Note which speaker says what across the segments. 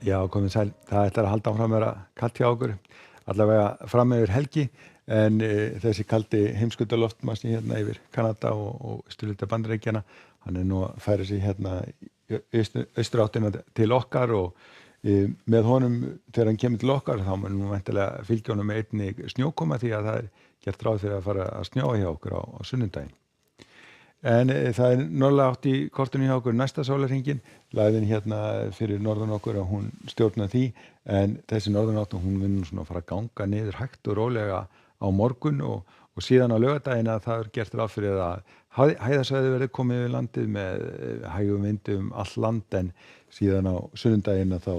Speaker 1: Já, komið sæl. Það ætlar að halda áfram að vera kalt hjá okkur, allavega fram yfir helgi, en þessi kaldi heimskautaloftmassi hérna yfir Kanada og austurhluta Bandaríkjanna, hann nú að færa sig hérna í austuráttina til okkar og með honum þegar hann kemur til okkar þá mun nú væntanlega fylgja honum einnig snjókoma því að það gert ráð fyrir að fara að snjóa hjá okkur á sunnudaginn. En það norðlæg átt í kortinu hjá okkur næsta sólarhringinn, lagðin hérna fyrir norðan okkur að hún stjórnar því, en þessi norðan átt hún mun svona að fara að ganga niður hægt og rólega á morgun og síðan á laugardaginn að það gert ráð fyrir að hæðasvæði verði komið yfir landið með hægum vindum all land, en síðan á sunnudaginn að þá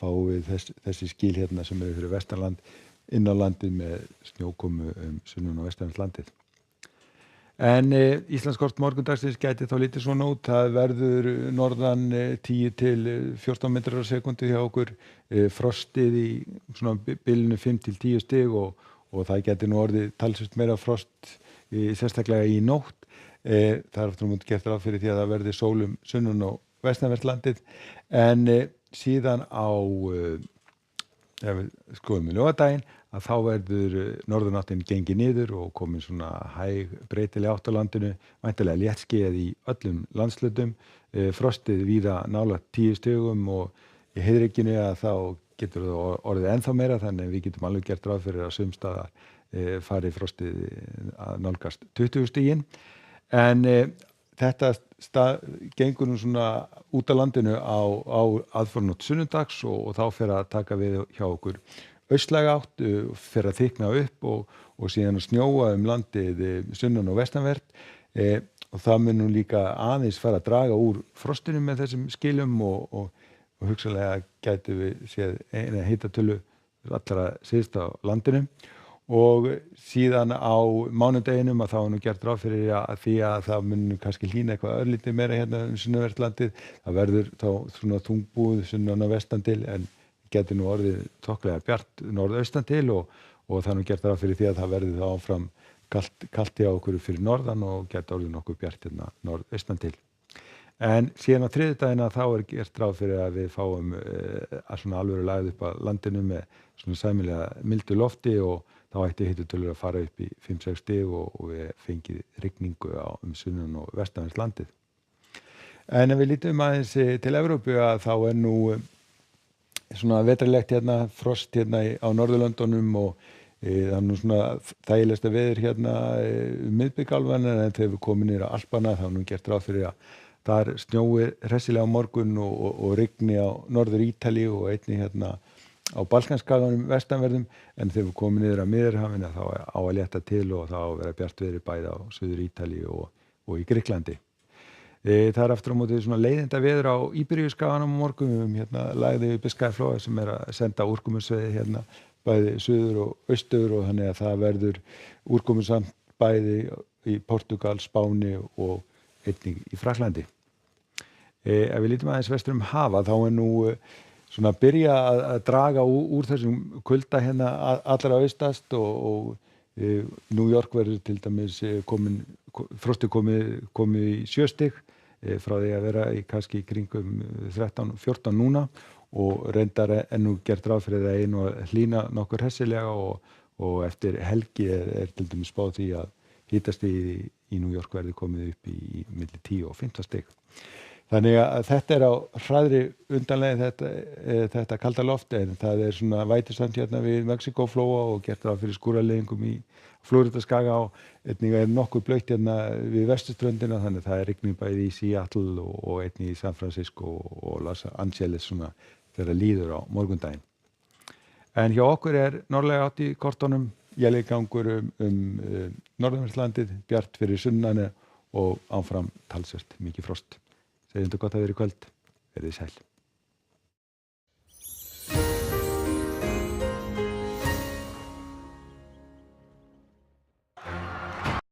Speaker 1: fáum við þessi skil hérna sem eru fyrir vestanland inn á landið með snjókomu sunnan og vestanvert landið. En Íslandskort morgundagsins gæti þá lítið svona út, það verður norðan 10 til 14 metrar á sekundu hjá okkur, frostið í svona bilinu 5 til 10 stig og það gæti nú orðið talsvert meira frost sérstaklega í nótt. Það aftur á móti gert ráð fyrir því að það verði sólum sunnan og vestanvert landið, en síðan á ef við skoðum í laugardaginn að þá verður norðanáttin gengið niður og komin svona hæg breytileg átt á landinu, væntanlega léttskýjað í öllum landshlutum, frostið víða nálægt 10 stigum og í heiðríkinu að þá getur það orðið ennþá meira, þannig að við getum alveg gert ráð fyrir að sums staðar fari frostið að nálgast 20 stigin, en þetta gengur nú svona út á landinu á aðfarnótt sunnudags og þá fer að taka við hjá okkur austlæg átt, fer að þykna upp og síðan að snjóa landið sunnan og vestanvert, og það mun nú líka aðeins fara að draga úr frostinu með þessum skilum og hugsanlega gætu við séð eina hitatölu allra syðst á landinu. Og síðan á mánudeginum að þá nú gert ráð fyrir að því að það mun kannski hlýna eitthvað örlítið meira hérna sunnanvert landið. Það verður þá svona þungbúið sunnan og vestan til, en gæti nú orðið þokkalega bjart norðaustan til og það nú gert ráð fyrir því að það verður þá áfram kalt hjá okkur fyrir norðan og gæti orðið nokkuð bjart hérna norðaustan til. En síðan á þriðjudaginn að þá gert ráð fyrir að við fáum svona alvöru lagið upp að landinu með svona sæmilega mildu lofti og þá ætti hitatölur að fara upp í 5-6 stig og við fengið rigningu sunnan og vestanvert landið. En ef við lítum aðeins til Evrópu að þá nú svona vetrarlegt hérna, frost hérna á Norðurlöndunum og það nú svona þægilegsta veður hérna miðbikálfana, en þegar við komum niður á Alpana þá nú gert ráð fyrir að þar snjói hressilega á morgun og rigni á Norður Ítalíu og einnig hérna á Balkanskaganum vestanverðum, en þegar við komum niður að Miðjarðarhafinu þá á að létta til og þá að vera bjart veður bæði á Suður Ítalíu og í Grikklandi. Það aftur á móti svona leiðinda veður á Íberíuskaganum á morgun, hérna lagði Biskajaflóa sem að senda úrkomusveiði hérna bæði suður og austur og þannig að það verður úrkomusamt bæði í Portúgal, Spáni og einnig í Frakklandi. Ef við lítum aðeins vestur hafa þá nú svona að byrja að draga úr þessum kulda hérna allra austast og New York verður til dæmis frostið komið í 7 stig frá því að vera í kannski kringum 13-14 núna og reyndar nú gert ráð fyrir það einu að hlýna nokkur hressilega og eftir helgi til dæmis spáð því að hitastigið í New York verður komið upp í milli 10 og 15 stig. Þannig að þetta á hraðri undanlega þetta kalda loft, en það svona vætusamt hérna við Mexíkóflóa og gert ráð fyrir skúraleiðingum í Flórídaskaga og einnig nokkuð blautt hérna við vesturströndina, þannig að það rigning bæði í Seattle og einnig í San Francisco og Los Angeles svona þegar líður á morgundaginn. En hjá okkur norðlæg átt í kortunum, éljagangur norðanverðlandið, bjart fyrir sunnan og áfram talsvert mikið frost. Segjum þetta gott að vera í kvöld, verið sæl.